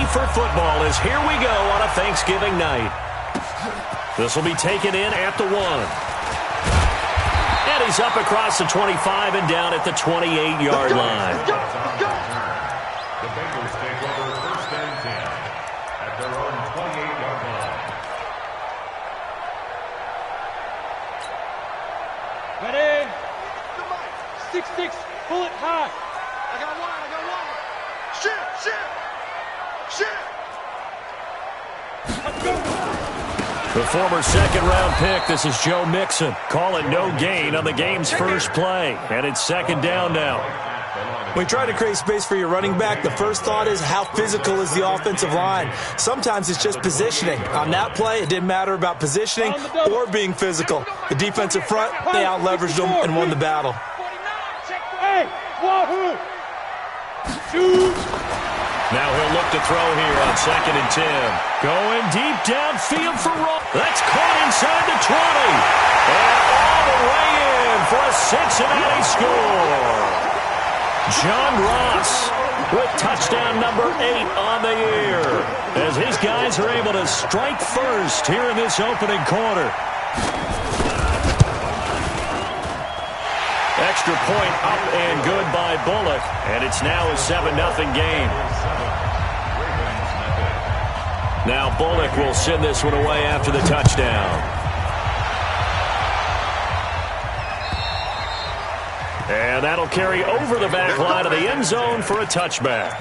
for football as here we go on a Thanksgiving night. This will be taken in at the 1. And he's up across the 25 and down at the 28-yard line. The Bengals take over first and 10 at their own 28-yard line. Ready? 6-6, pull it high. I got one. Shit. Let's go. The former second-round pick, this is Joe Mixon. Call it no gain on the game's first play. And it's second down now. When you try to create space for your running back, the first thought is how physical is the offensive line. Sometimes it's just positioning. On that play, it didn't matter about positioning or being physical. The defensive front, they out-leveraged them and won the battle. Hey, wahoo! Shoot! Now he'll look to throw here on 2nd and 10. Going deep downfield for Ross. That's caught inside the 20. And all the way in for a Cincinnati score. John Ross with touchdown number 8 on the year. As his guys are able to strike first here in this opening quarter. Extra point up and good by Bullock. And it's now a 7-0 game. Now Bullock will send this one away after the touchdown. And that'll carry over the back line of the end zone for a touchback.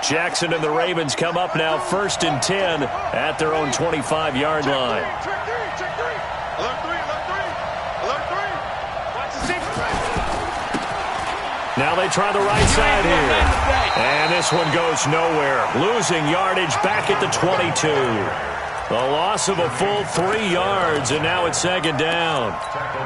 Jackson and the Ravens come up now 1st and 10 at their own 25-yard line. Now they try the right side here. And this one goes nowhere. Losing yardage back at the 22. A loss of a full 3 yards, and now it's second down.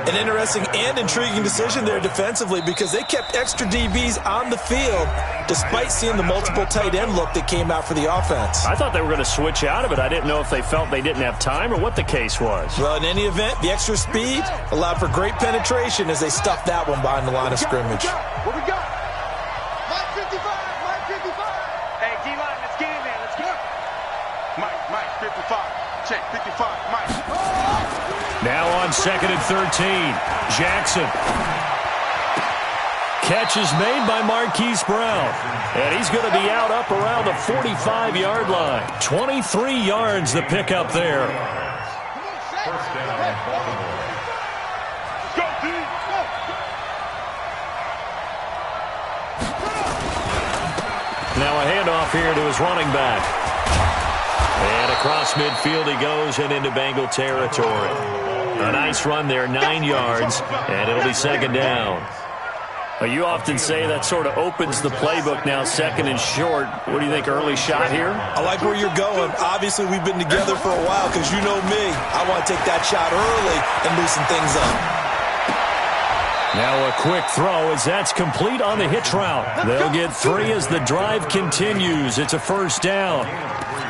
An interesting and intriguing decision there defensively because they kept extra DBs on the field despite seeing the multiple tight end look that came out for the offense. I thought they were going to switch out of it. I didn't know if they felt they didn't have time or what the case was. Well, in any event, the extra speed allowed for great penetration as they stuffed that one behind the line of scrimmage. What we got? Mike 55. Hey, D-line, let's get in there. Let's go. Mike 55. Check 55. Mike. Now on 2nd and 13. Jackson. Catch is made by Marquise Brown. And he's going to be out up around the 45-yard line. 23 yards the pickup there. First down, Baltimore. Go, D. Go. Now a handoff here to his running back. And across midfield he goes and into Bengal territory. A nice run there, 9 yards, and it'll be second down. You often say that sort of opens the playbook now, 2nd and short. What do you think, early shot here? I like where you're going. Obviously, we've been together for a while because you know me. I want to take that shot early and loosen things up. Now a quick throw as that's complete on the hitch route. They'll get 3 as the drive continues. It's a first down.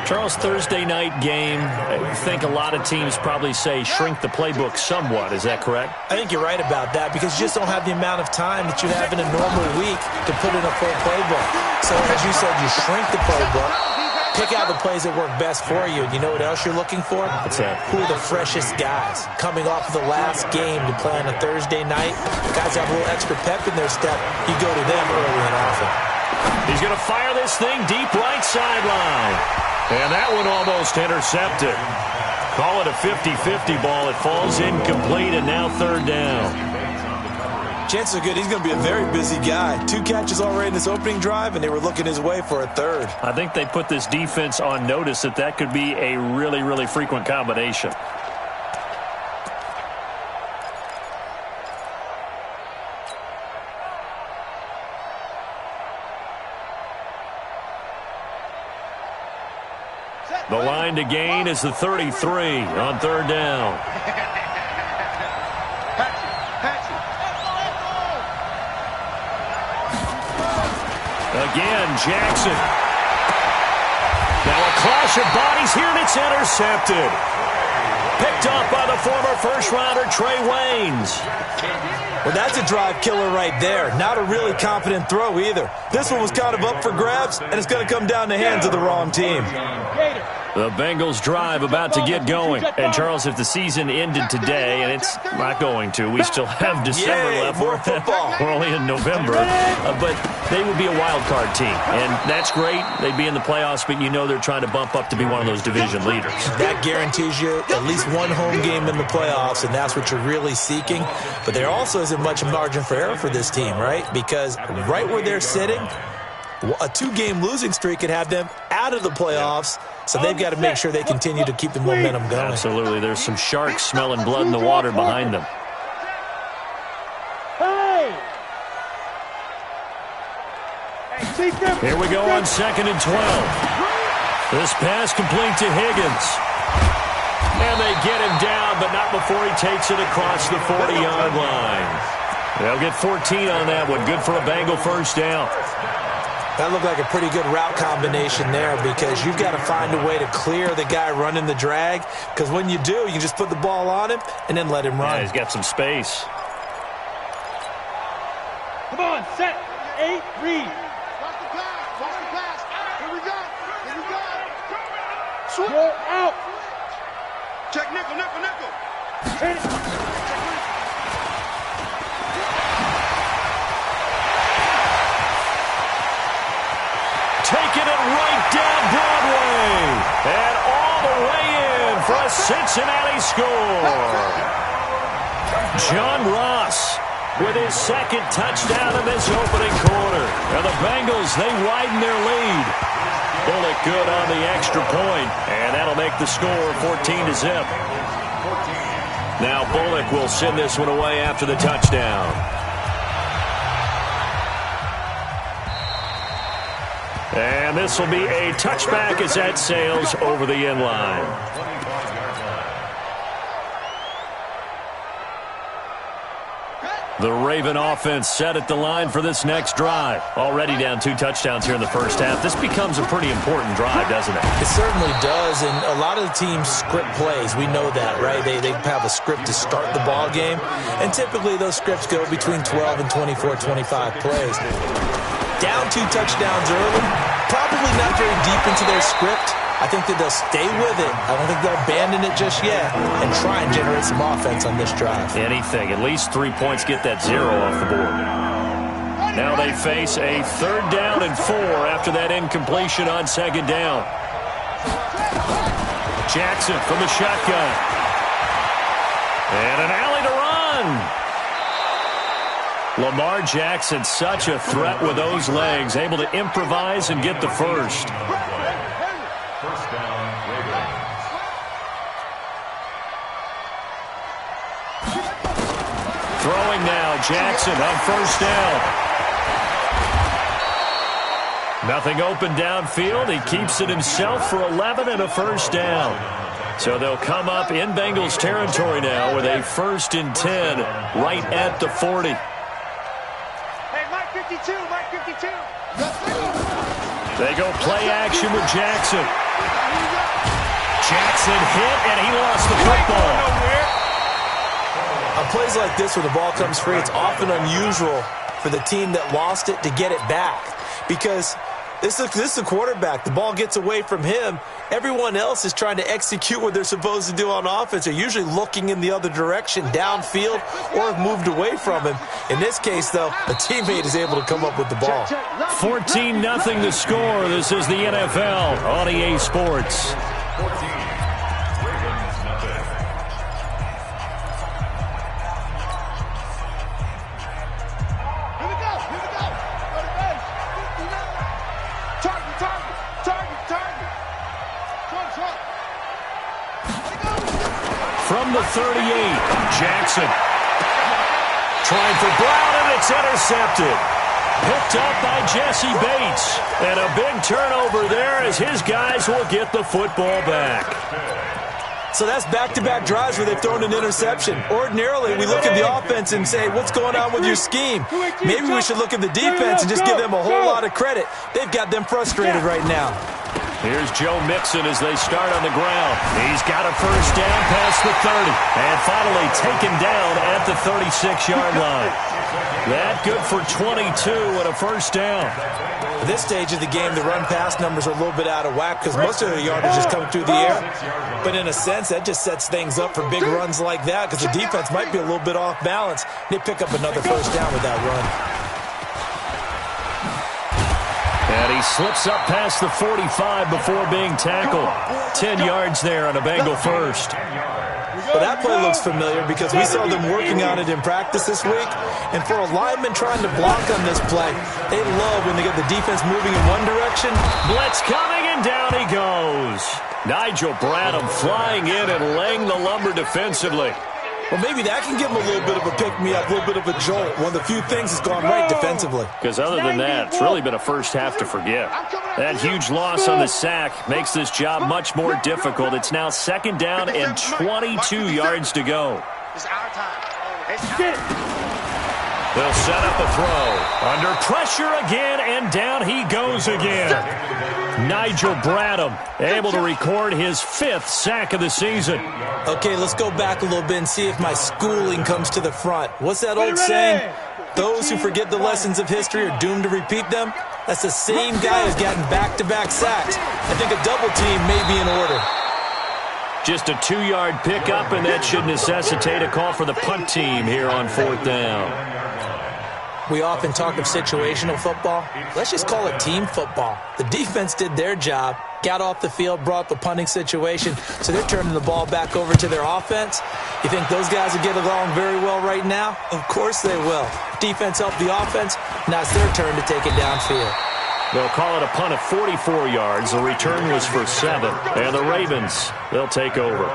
Charles, Thursday night game, I think a lot of teams probably say shrink the playbook somewhat. Is that correct? I think you're right about that because you just don't have the amount of time that you have in a normal week to put in a full playbook. So as you said, you shrink the playbook, pick out the plays that work best for you. And you know what else you're looking for? What's that? Who are the freshest guys coming off of the last game to play on a Thursday night? Guys have a little extra pep in their step. You go to them early and often. He's going to fire this thing deep right sideline. And that one almost intercepted. Call it a 50-50 ball. It falls incomplete, and now third down. Chances are good he's going to be a very busy guy. 2 catches already in this opening drive, and they were looking his way for a third. I think they put this defense on notice that could be a really, really frequent combination. The line to gain is the 33 on third down. Again, Jackson. Now a clash of bodies here, and it's intercepted. Picked off by the former first-rounder Trey Waynes. Well, that's a drive killer right there. Not a really confident throw either. This one was kind of up for grabs, and it's going to come down the hands of the wrong team. The Bengals drive about to get going. And, Charles, if the season ended today, and it's not going to, we still have December left. More football. We're only in November. But they would be a wild card team. And that's great. They'd be in the playoffs, but you know they're trying to bump up to be one of those division leaders. That guarantees you at least one home game in the playoffs, and that's what you're really seeking. But there also isn't much margin for error for this team, right? Because right where they're sitting, a 2-game losing streak could have them out of the playoffs, so they've got to make sure they continue to keep the momentum going. Absolutely. There's some sharks smelling blood in the water behind them. Here we go on 2nd and 12. This pass complete to Higgins. And they get him down, but not before he takes it across the 40-yard line. They'll get 14 on that one. Good for a Bengal first down. That looked like a pretty good route combination there because you've got to find a way to clear the guy running the drag, because when you do, you just put the ball on him and then let him run. Yeah, he's got some space. Come on, set, 8, read. Watch the pass. Watch the pass. Here we go. Here we go. Go out. Check nickel, nickel, nickel. Hit it. Taking it right down Broadway. And all the way in for a Cincinnati score. John Ross with his 2nd touchdown in this opening quarter. And the Bengals, they widen their lead. Bullock good on the extra point, and that'll make the score 14-0. Now Bullock will send this one away after the touchdown. And this will be a touchback as that sails over the end line. The Raven offense set at the line for this next drive. Already down 2 touchdowns here in the first half. This becomes a pretty important drive, doesn't it? It certainly does, and a lot of the teams script plays. We know that, right? They have a script to start the ball game, and typically those scripts go between 12 and 24, 25 plays. Down 2 touchdowns early, probably not very deep into their script. I think that they'll stay with it. I don't think they'll abandon it just yet and try and generate some offense on this drive. Anything. At least 3 points, get that 0 off the board. Now they face a 3rd down and 4 after that incompletion on 2nd down. Jackson from the shotgun. And an alley to run. Lamar Jackson, such a threat with those legs, able to improvise and get the first. First down, Ravens. Throwing now, Jackson on 1st down. Nothing open downfield. He keeps it himself for 11 and a 1st down. So they'll come up in Bengals territory now with a 1st and 10 right at the 40. Mike 52, Mike 52. They go play action with Jackson. Jackson hit, and he lost the football. On plays like this where the ball comes free, it's often unusual for the team that lost it to get it back. Because this is a quarterback. The ball gets away from him. Everyone else is trying to execute what they're supposed to do on offense. They're usually looking in the other direction, downfield, or have moved away from him. In this case, though, a teammate is able to come up with the ball. 14-0 the score. This is the NFL on EA Sports. 14. Ravens, nothing. Here we go. Here we go. Go to base. Target, target, target, target. Trump. From the 38, Jackson. Trying for Brown, and it's intercepted. Picked up by Jesse Bates. And a big turnover there as his guys will get the football back. So that's back-to-back drives where they've thrown an interception. Ordinarily, we look at the offense and say, what's going on with your scheme? Maybe we should look at the defense and just give them a whole lot of credit. They've got them frustrated right now. Here's Joe Mixon as they start on the ground. He's got a first down past the 30. And finally taken down at the 36-yard line. That good for 22 and a first down. At this stage of the game, the run-pass numbers are a little bit out of whack because most of the yardage is coming through the air. But in a sense, that just sets things up for big runs like that because the defense might be a little bit off balance. They pick up another first down with that run. And he slips up past the 45 before being tackled. 10 yards there on a Bengal first. Well, that play looks familiar because we saw them working on it in practice this week. And for a lineman trying to block on this play, they love when they get the defense moving in one direction. Blitz coming, and down he goes. Nigel Bradham flying in and laying the lumber defensively. Well, maybe that can give them a little bit of a pick-me-up, a little bit of a jolt. One of the few things that's gone right defensively. Because other than that, it's really been a first half to forget. That huge loss on the sack makes this job much more difficult. It's now second down and 22 yards to go. It's our time. They'll set up a throw. Under pressure again, and down he goes again. Nigel Bradham able to record his 5th sack of the season. Okay, let's go back a little bit and see if my schooling comes to the front. What's that old saying? Those who forget the lessons of history are doomed to repeat them. That's the same guy who's gotten back-to-back sacks. I think a double team may be in order. Just a 2-yard pickup, and that should necessitate a call for the punt team here on 4th down. We often talk of situational football. Let's just call it team football. The defense did their job, got off the field, brought the punting situation, so they're turning the ball back over to their offense. You think those guys will get along very well right now? Of course they will. Defense helped the offense. Now it's their turn to take it downfield. They'll call it a punt of 44 yards. The return was for 7. And the Ravens, they'll take over.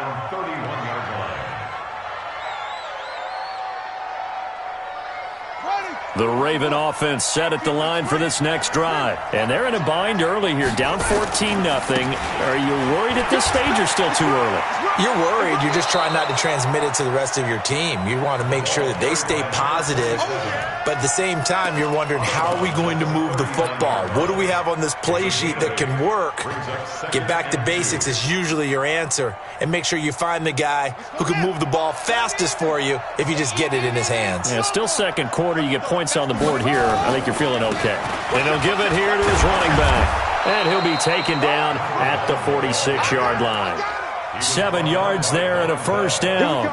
The Raven offense set at the line for this next drive. And they're in a bind early here, down 14-0. Are you worried at this stage or still too early? You're worried. You're just trying not to transmit it to the rest of your team. You want to make sure that they stay positive. But at the same time, you're wondering, how are we going to move the football? What do we have on this play sheet that can work? Get back to basics is usually your answer. And make sure you find the guy who can move the ball fastest for you if you just get it in his hands. Yeah, still second quarter. You get points on the board here. I think you're feeling okay. And he'll give it here to his running back. And he'll be taken down at the 46-yard line. 7 yards there and a first down.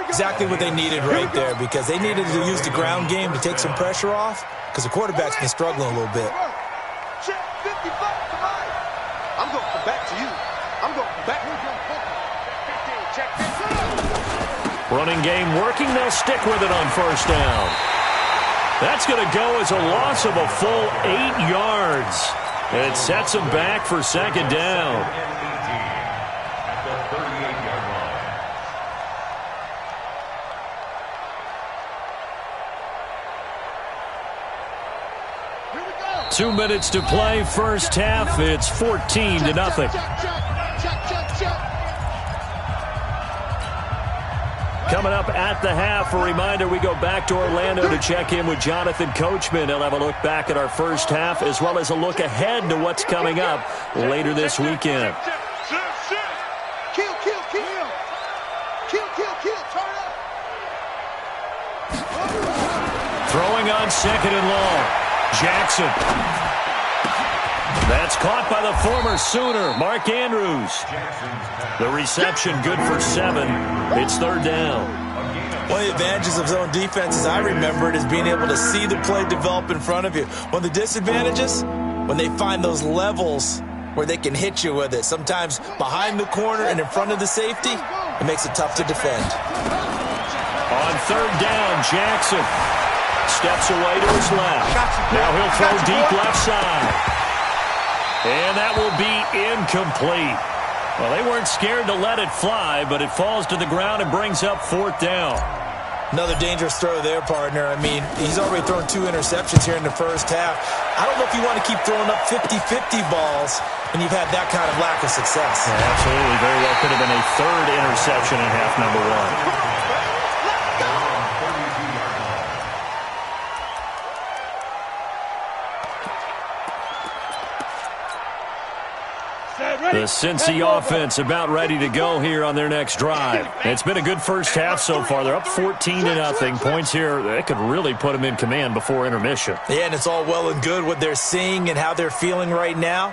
Exactly what they needed right there, because they needed to use the ground game to take some pressure off, because the quarterback's been struggling a little bit. Check 55 tonight. I'm going to come back to you. I'm going to come back. Check 15. Running game working. They'll stick with it on first down. That's going to go as a loss of a full 8 yards. It sets them back for second down. At the 38-yard line. 2 minutes to play, first half. It's 14-0. Coming up at the half, a reminder, we go back to Orlando to check in with Jonathan Coachman. He'll have a look back at our first half, as well as a look ahead to what's coming up later this weekend. Kill. Turn up. Throwing on second and long. Jackson. That's caught by the former Sooner, Mark Andrews. The reception good for 7. It's third down. One of the advantages of zone defense, as I remember it, is being able to see the play develop in front of you. One of the disadvantages, when they find those levels where they can hit you with it, sometimes behind the corner and in front of the safety, it makes it tough to defend. On third down, Jackson steps away to his left. Now he'll throw deep left side. And that will be incomplete. Well, they weren't scared to let it fly, but it falls to the ground and brings up fourth down. Another dangerous throw there, partner. I mean, he's already thrown 2 interceptions here in the first half. I don't know if you want to keep throwing up 50-50 balls when you've had that kind of lack of success. Yeah, absolutely. Very well could have been a 3rd interception in half number 1. The Cincy offense about ready to go here on their next drive. It's been a good first half so far. They're up 14-0. Points here, they could really put them in command before intermission. Yeah, and it's all well and good what they're seeing and how they're feeling right now.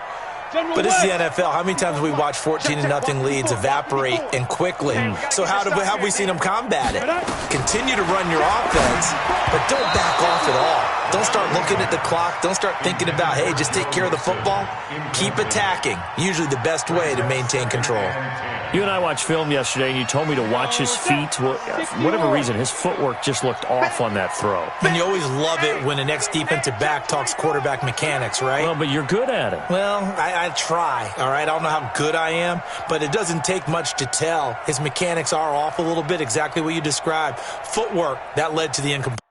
But this is the NFL. How many times have we watched 14-0 leads evaporate and quickly? So how have we seen them combat it? Continue to run your offense, but don't back off at all. Don't start looking at the clock. Don't start thinking about, hey, just take care of the football. Keep attacking. Usually the best way to maintain control. You and I watched film yesterday, and you told me to watch his feet. Well, for whatever reason, his footwork just looked off on that throw. And you always love it when an ex-defensive back talks quarterback mechanics, right? Well, but you're good at it. Well, I try, all right? I don't know how good I am, but it doesn't take much to tell. His mechanics are off a little bit, exactly what you described. Footwork, that led to the incomplete.